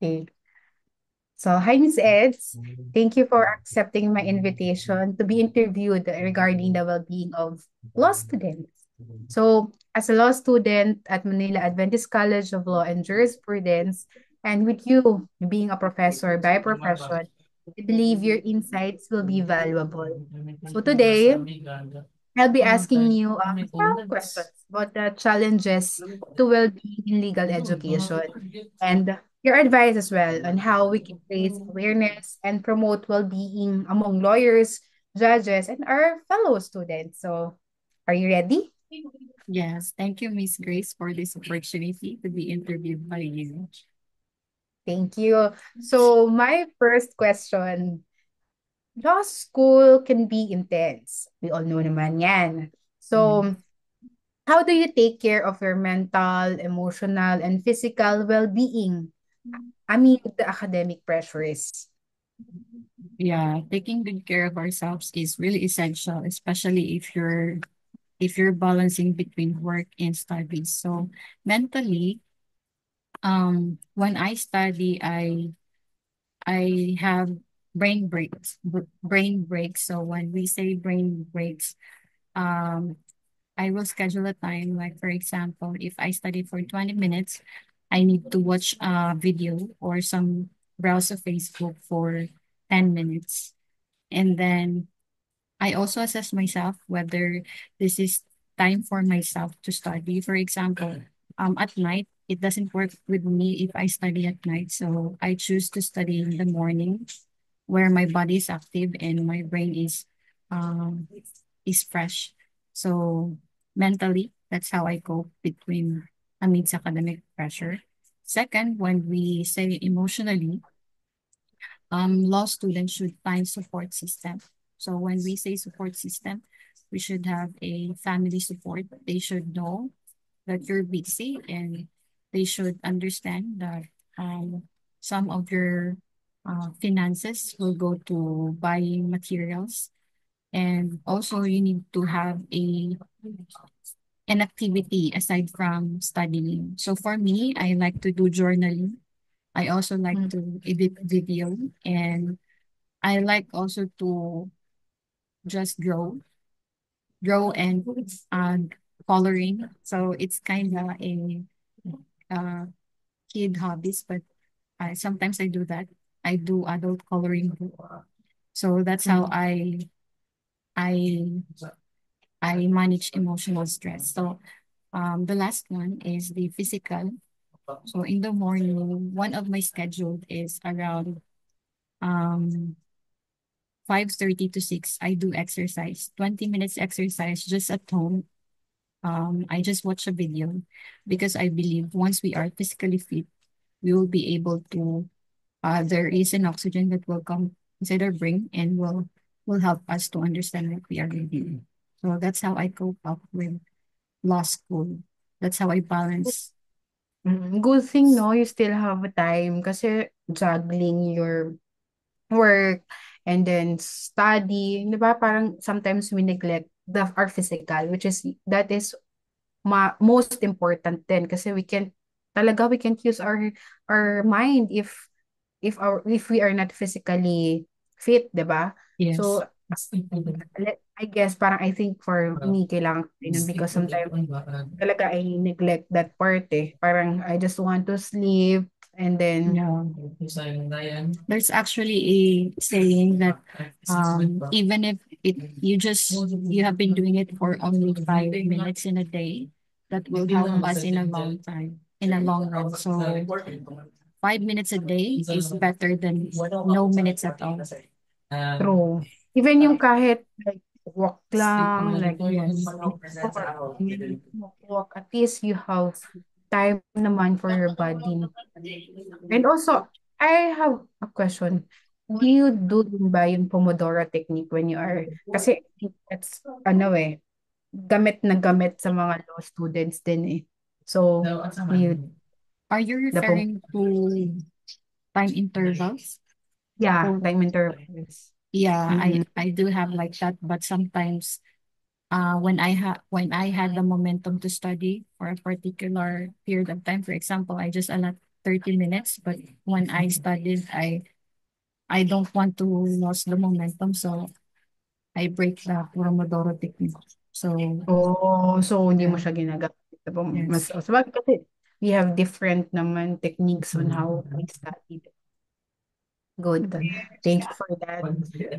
Okay. So, hi, Miss Eds. Thank you for accepting my invitation to be interviewed regarding the well-being of law students. So, as a law student at Manila Adventist College of Law and Jurisprudence, and with you being a professor by profession, I believe your insights will be valuable. So, today, I'll be asking you some questions about the challenges to well-being in legal education and your advice as well on how we can raise awareness and promote well-being among lawyers, judges, and our fellow students. So, are you ready? Yes, thank you, Miss Grace, for this opportunity to be interviewed by you. Thank you. So, my first question, law school can be intense. We all know naman yan. Mm. So, how do you take care of your mental, emotional, and physical well-being amid the academic pressures? Yeah, taking good care of ourselves is really essential, especially if you're balancing between work and studies. So mentally, when I study, I have brain breaks. So when we say brain breaks, um, I will schedule a time. Like for example, if I study for 20 minutes, I need to watch a video or some browse of Facebook for 10 minutes. And then I also assess myself whether this is time for myself to study. For example, at night, it doesn't work with me if I study at night. So I choose to study in the morning where my body is active and my brain um, is fresh. So mentally, that's how I cope between amidst academic pressure. Second, when we say emotionally, law students should find support system. So when we say support system, we should have a family support. They should know that you're busy and they should understand that some of your finances will go to buying materials. And also you need to have an activity aside from studying. So for me, I like to do journaling. I also like Mm. to edit video, and I like also to just draw and coloring. So it's kind of a uh, kid hobbies, but sometimes I do that. I do adult coloring too. So that's how Mm. I I manage emotional stress. So the last one is the physical. So in the morning, one of my schedule is around um 5:30 to 6. I do exercise, 20 minutes exercise just at home. I just watch a video because I believe once we are physically fit, we will be able to there is an oxygen that will come inside our brain and will help us to understand what we are reading. So that's how I cope up with law school. That's how I balance. Good thing, no, you still have time kasi juggling your work and then study, 'di ba? Parang sometimes we neglect our physical, which is that is most important din kasi we can't use our mind if we are not physically fit, 'di ba? Yes. So I guess parang I think for me kailangan ko din yun because sometimes talaga I neglect that part eh. Parang I just want to sleep and then Yeah. There's actually a saying that even if you have been doing it for only 5 minutes in a day, that will help us in a long time, in a long run. So 5 minutes a day is better than no minutes at all. true. Even yung kahit like walk lang, like Yes. or walk, at least you have time naman for your body. And also, I have a question. Do you do din ba yung Pomodoro technique when you are, kasi I think that's, ano eh, gamit na gamit sa mga law students din eh. So, you, Are you the referring to time intervals? yeah, So time intervals. yeah, Mm-hmm. I do have like that, but sometimes when I had the momentum to study for a particular period of time, for example, I just allot 30 minutes, but when I studied, I don't want to lose the momentum, so I break the Pomodoro technique. So Oh, so hindi mo yeah, siya ginagamit. Mas, yes. sabagay kasi we have different naman techniques on how we study. Good. Thank you for that.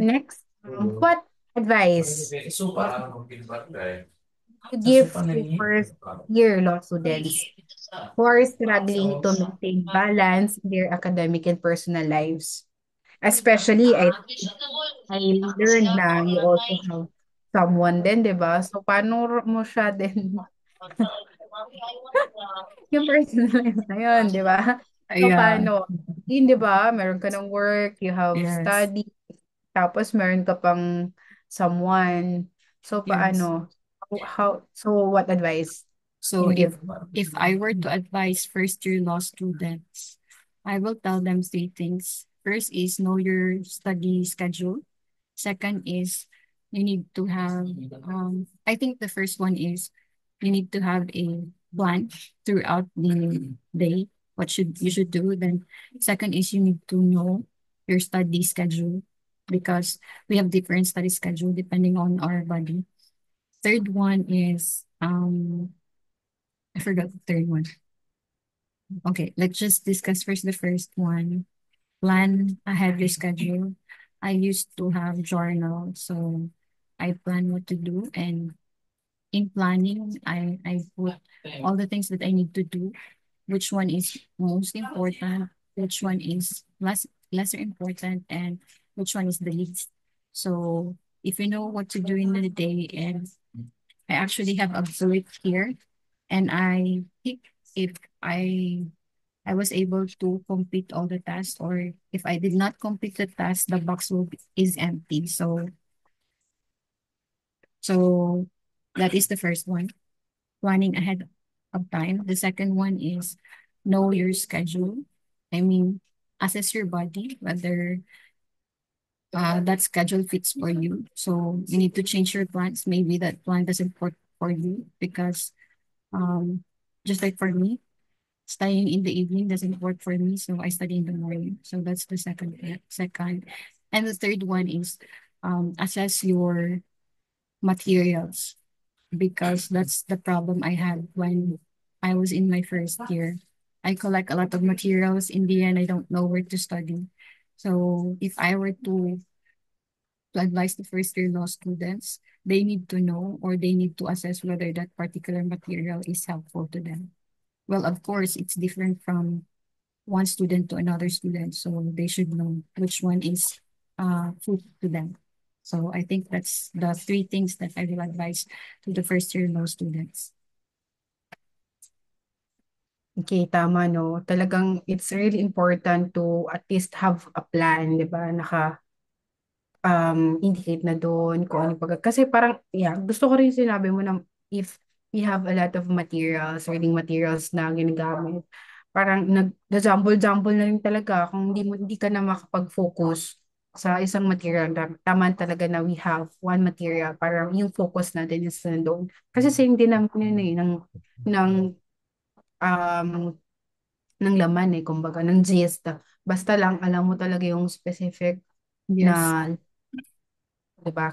Next, what advice you give to first year law students who are struggling to maintain balance in their academic and personal lives? Especially, I learned na you also have someone din, di ba? So, paano mo siya din, yung personal life na yun, di ba? So, Yeah, paano? Yun, di ba? Meron ka ng work, you have yes, study, tapos meron ka pang someone. So, yes. paano? So, what advice So can you give? if I were to advise first year law students, I will tell them three things. First is know your study schedule. Second is you need to have I think the first one is you need to have a plan throughout the day what should you should do. Then second is you need to know your study schedule because we have different study schedule depending on our body. Third one is I forgot the third one. Okay, let's just discuss first the first one. Plan ahead your schedule. I used to have journal, so I plan what to do, and in planning, I put all the things that I need to do, which one is most important, which one is lesser important, and which one is the least. So if you know what to do in the day, and I actually have a bullet here, and I think if I I was able to complete all the tasks, or if I did not complete the task, the box is empty. So that is the first one, planning ahead of time. The second one is know your schedule. I mean, assess your body whether that schedule fits for you. So you need to change your plans. Maybe that plan doesn't work for you because um, just like for me, studying in the evening doesn't work for me, so I study in the morning. So that's the second. And the third one is assess your materials because that's the problem I had when I was in my first year. I collect a lot of materials. In the end, I don't know where to study. So if I were to advise the first year law students, they need to know or they need to assess whether that particular material is helpful to them. Well, of course, it's different from one student to another student, so they should know which one is food to them. So I think that's the three things that I will advise to the first year law students. Okay, tama, no? Talagang it's really important to at least have a plan, di ba? Indicate na doon kung ano kasi parang, yeah, gusto ko rin sinabi mo na if we have a lot of materials, reading materials na ginagamit, parang nag-jumble-jumble na rin talaga kung hindi ka na makapag-focus sa isang material. Tama talaga na we have one material para yung focus natin is nandoon. Kasi same din naman yun ng, um, ng laman kumbaga, ng gist. Basta lang alam mo talaga yung specific Yes, na, 'di ba?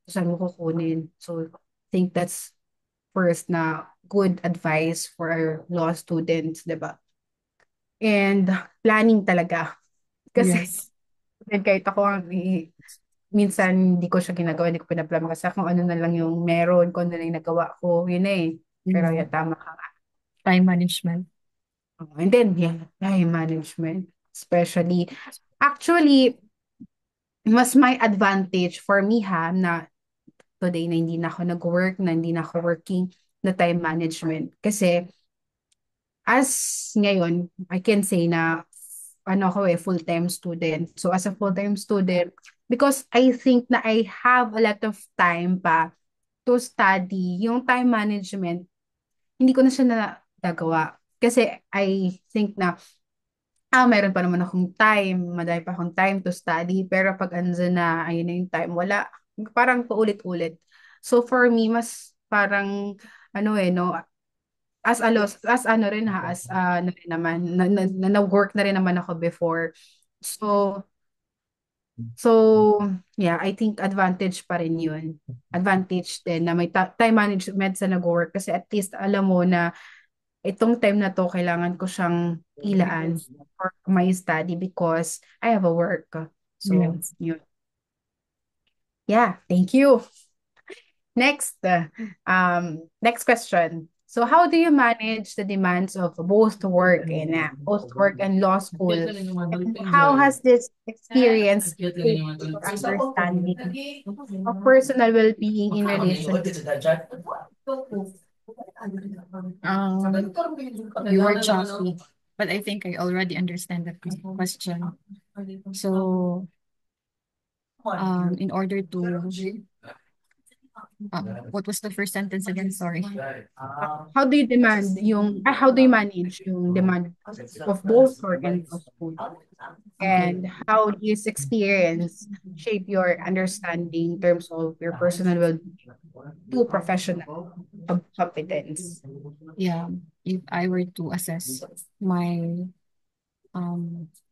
Saan mo kukunin. So, I think that's first na good advice for our law students, 'di ba? And planning talaga. Kasi yes, kahit ako, minsan hindi ko siya ginagawa, hindi ko pinaplan kasi kung ano na lang yung meron, kung ano na yung nagawa ko, yun na eh. Pero yeah. yeah, tama ka nga. Time management. And then, yeah, time management. Especially, actually, mas may advantage for me na today na hindi na ako nag-work, na hindi na ako working na time management. Kasi as ngayon, I can say na ano ako full-time student. So as a full-time student, because I think na I have a lot of time pa to study, yung time management, hindi ko na siya nagagawa. Kasi I think na, meron pa naman akong time, madami pa akong time to study, pero pag andun na, ayun na yung time, wala. Parang paulit-ulit. So for me, mas parang, no, as a loss, as ano rin ha, as ano rin naman, na-work na rin naman ako before. So, yeah, I think advantage pa rin yun. Advantage din na may time management sa nag-work kasi at least alam mo na itong time na to kailangan ko siyang ilaan for my study because I have a work. So, Yes. yun. Yeah, thank you. Next question. So how do you manage the demands of both work and law school? And how has this experience shaped your understanding of personal well-being in relation? You were choppy, but I think I already understand the question. So, in order to, what was the first sentence again? Sorry. How do you manage yung demand of both work and law school? Okay. And how this experience shape your understanding in terms of your personal well-being to professional competence? Yeah. If I were to assess my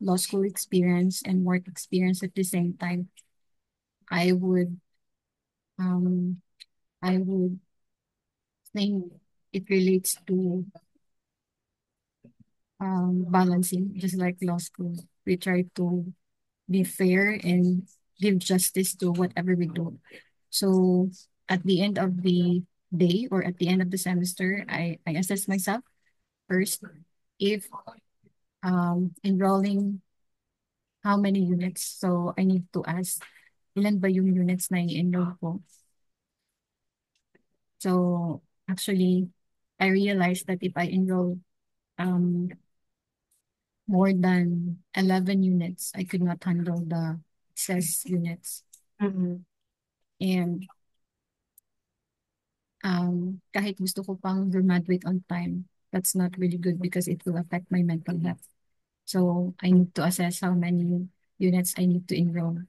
law school experience and work experience at the same time, I would um I would think it relates to balancing, just like law school. We try to be fair and give justice to whatever we do. So at the end of the day or at the end of the semester, I assess myself first if enrolling how many units. So I need to ask ilan ba yung units na i-enroll ko. So actually, I realized that if I enroll um, more than 11 units, I could not handle the excess units. Mhm. And kahit gusto ko pang graduate on time, that's not really good because it will affect my mental health. So I need to assess how many units I need to enroll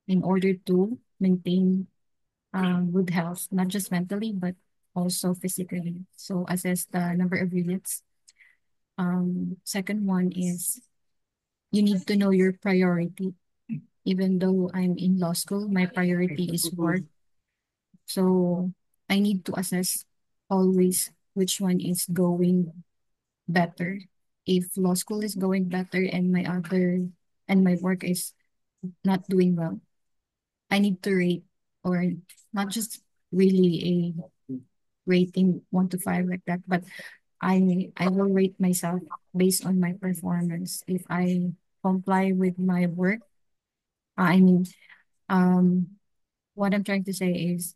in order to maintain good health, not just mentally, but also physically. So assess the number of units. Second one is you need to know your priority. Even though I'm in law school, my priority is work. So I need to assess always which one is going better. If law school is going better and my work is not doing well, I need to rate or not just really a rating 1 to 5 like that, but I will rate myself based on my performance. If I comply with my work, I mean, um, what I'm trying to say is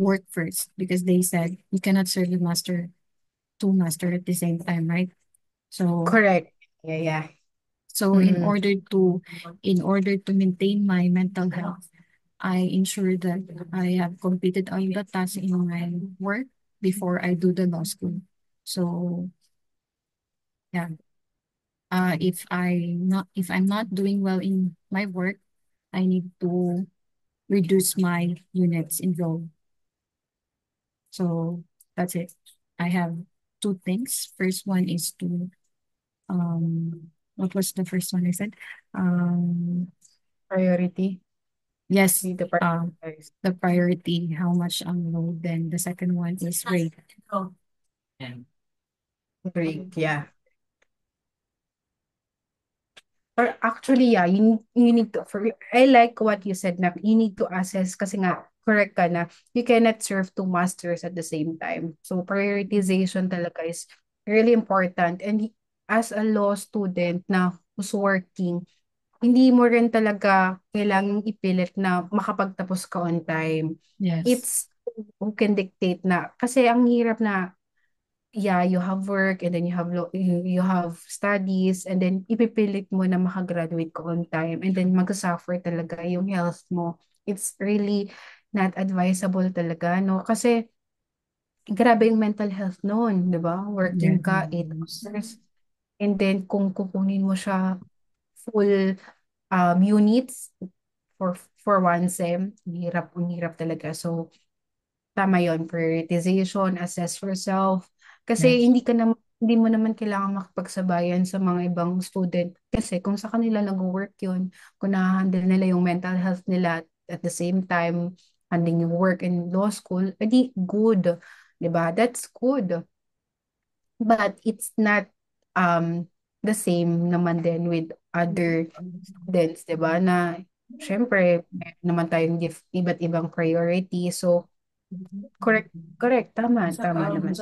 work first because they said you cannot serve a master, two master at the same time, right? So Correct. Yeah, yeah. so Mhm. in order to maintain my mental health, I ensure that I have completed all the tasks in my work before I do the law school. So yeah, if I'm not doing well in my work, I need to reduce my units involved. So that's it. I have two things. First one is to what was the first one I said? Priority. Yes, Need to um prioritize. the priority, how much load. Then the second one is rate. Break. Yeah. Or actually, yeah, you need to, I like what you said na you need to assess kasi nga, correct ka na, you cannot serve two masters at the same time. So, prioritization talaga is really important. And as a law student na who's working, hindi mo rin talaga kailangang ipilit na makapagtapos ka on time. Yes. It's who can dictate na, kasi ang hirap na yeah, you have work and then you have studies and then ipipilit mo na makagraduate ko on time and then mag-suffer talaga yung health mo. It's really not advisable talaga, no? Kasi grabe yung mental health noon, di ba? Yeah. Working ka 8 hours and then kung kukunin mo siya full units for one sem, ang hirap talaga. So, tama yon, prioritization, assess yourself, Kasi Yes. hindi mo naman kailangan makipagsabayan sa mga ibang student. Kasi kung sa kanila nag-work yun, kung na-handle nila yung mental health nila at the same time, handling yung work in law school, edi good. 'Di ba? That's good. But it's not the same naman din with other students, 'di ba? Na syempre, meron naman tayong iba't ibang priority. So, correct, correct, tama naman.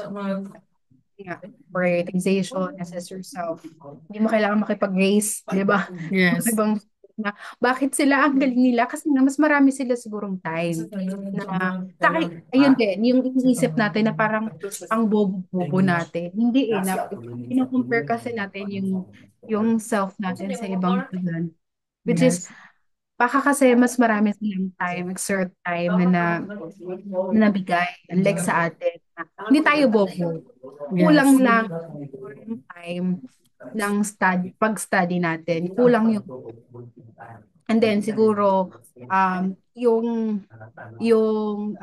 Yeah, prioritization, assess yourself. Hindi mo kailangan makipag-race, di ba? Yung Yes. ibang na, bakit sila ang galing nila? Kasi nga, mas marami sila sigurong time na, ayun din, yung iniisip natin na parang ang bobo-bobo natin. Hindi na, compare kasi natin yung self natin sa ibang student. Which is, Yes. baka kasi mas marami silang time, exert time na nabigay, unlike sa atin. Hindi tayo bobo. Yes. Kulang lang yung time ng pag-study natin. Kulang yung, and then siguro, yung,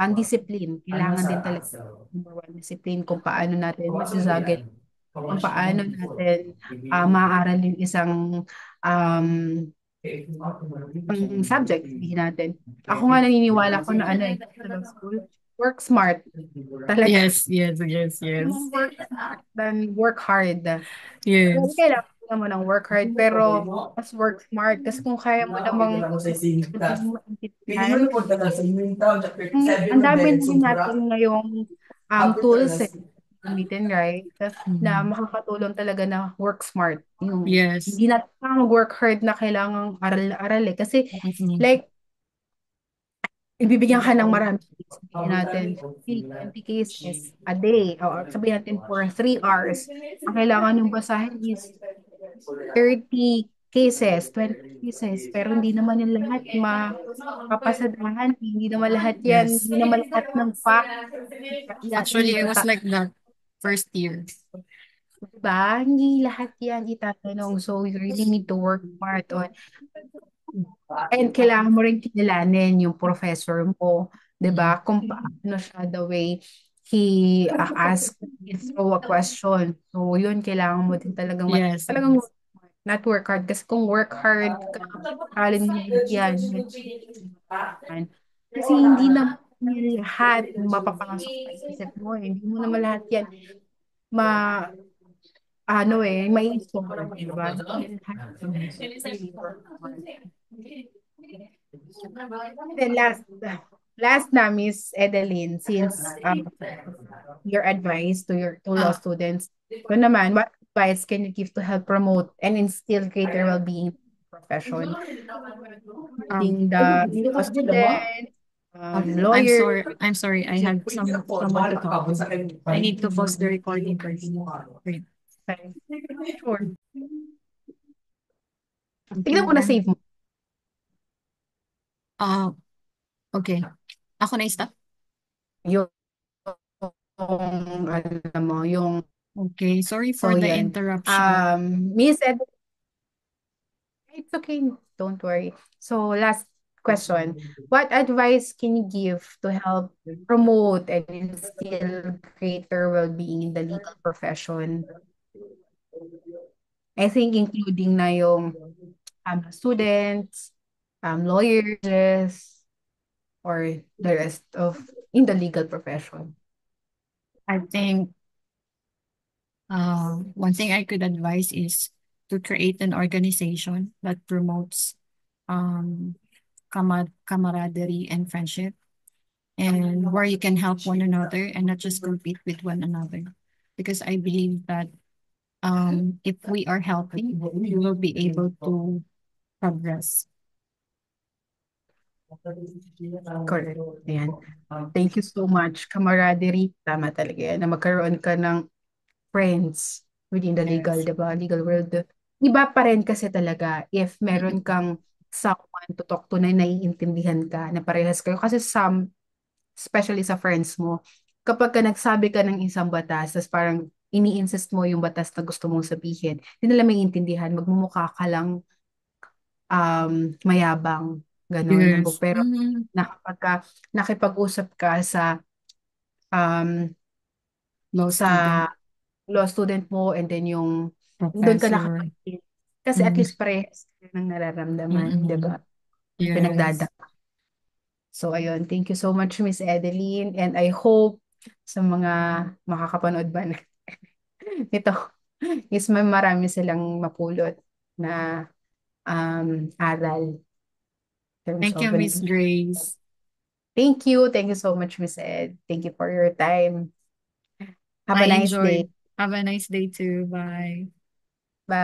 ang discipline. Kailangan din talaga, number one, discipline kung paano natin masasagit, kung paano natin maaaral yung isang um, ang subject, sabihin natin. Ako nga naniniwala ko na ano sa law school, work smart talaga. Yes, yes, yes, Yung yes. work smart than work hard. Well, Yes. kailangan mo ng work hard, pero mas work smart. Kasi kung kaya mo namang hindi mo maintindihan, ang dami na rin natin ngayong tools gamitin, right? Na Mhm. makakatulong talaga na work smart. Yung, Yes. hindi natin mag-work hard na kailangang aral-aral eh. Kasi, Mhm. like, ibibigyan ka ng marami. Sabihin natin, 20 cases a day. O sabihin natin for 3 hours. Ang kailangan yung basahin is 30 cases, 20 cases. Pero hindi naman yung lahat mapapasadahan. Hindi naman lahat yan. Yes. Hindi naman lahat ng fact Actually, I was itata. like that first year. Diba? Hindi lahat yan itatanong. So, you really need to work smart on. And kailangan mo rin kilalanin yung professor mo, 'di ba? Kung paano siya the way he ask, he throw a question. So, yun, kailangan mo din talagang Yes. talagang not work hard. Kasi kung work hard ka, alin mo yan, yan. Kasi hindi naman yan lahat mapapasok sa isip mo. Hindi mo naman lahat yan ma, may solve, di ba? Hindi yan lahat. Really work hard. Then last na, Miss Edeline, since your advice to your law students, ito naman, what advice can you give to help promote and instill greater well-being in the profession, Um, including the law students, I'm lawyers? sorry. I'm sorry. I have someone to talk with. I need to pause the recording first. Wait. Okay. Sure. Okay, Tignan ko na then. save mo. Uh, okay. Ako na stop. Yung, alam mo, yung, Okay. Sorry so for the yan. interruption. Miss Ed, it's okay. Don't worry. So last question. What advice can you give to help promote and instill greater well-being in the legal profession? I think including na yung students, lawyers, or the rest of in the legal profession. I think one thing I could advise is to create an organization that promotes um, camaraderie and friendship, and where you can help one another and not just compete with one another. Because I believe that if we are healthy, we will be able to progress. Correct. Ayan. Thank you so much. Camaraderie, tama talaga yan, na magkaroon ka ng friends within the legal, Yes. di ba? Legal world. Iba pa rin kasi talaga if meron kang someone to talk to na naiintindihan ka, na parehas kayo. Kasi especially sa friends mo, kapag ka nagsabi ka ng isang batas, tapos parang ini-insist mo yung batas na gusto mong sabihin, hindi nila maiintindihan, magmumukha ka lang mayabang, ganun. Yes. Pero kapag nakipag-usap ka um, Law sa student. law student mo and then yung doon ka Professor. nakaka kasi at Mm, least parehas kayo ng nararamdaman, 'di mm-mm. ba? Yes. Pinagdada. So ayun, thank you so much Miss Edeline and I hope sa mga makakapanood ba nito is may marami silang mapulot na aral in terms Thank you, of Miss Grace. thank you. Thank you so much, Miss Ed. Thank you for your time. Have I a nice day. enjoyed. Have a nice day too. Bye. Bye.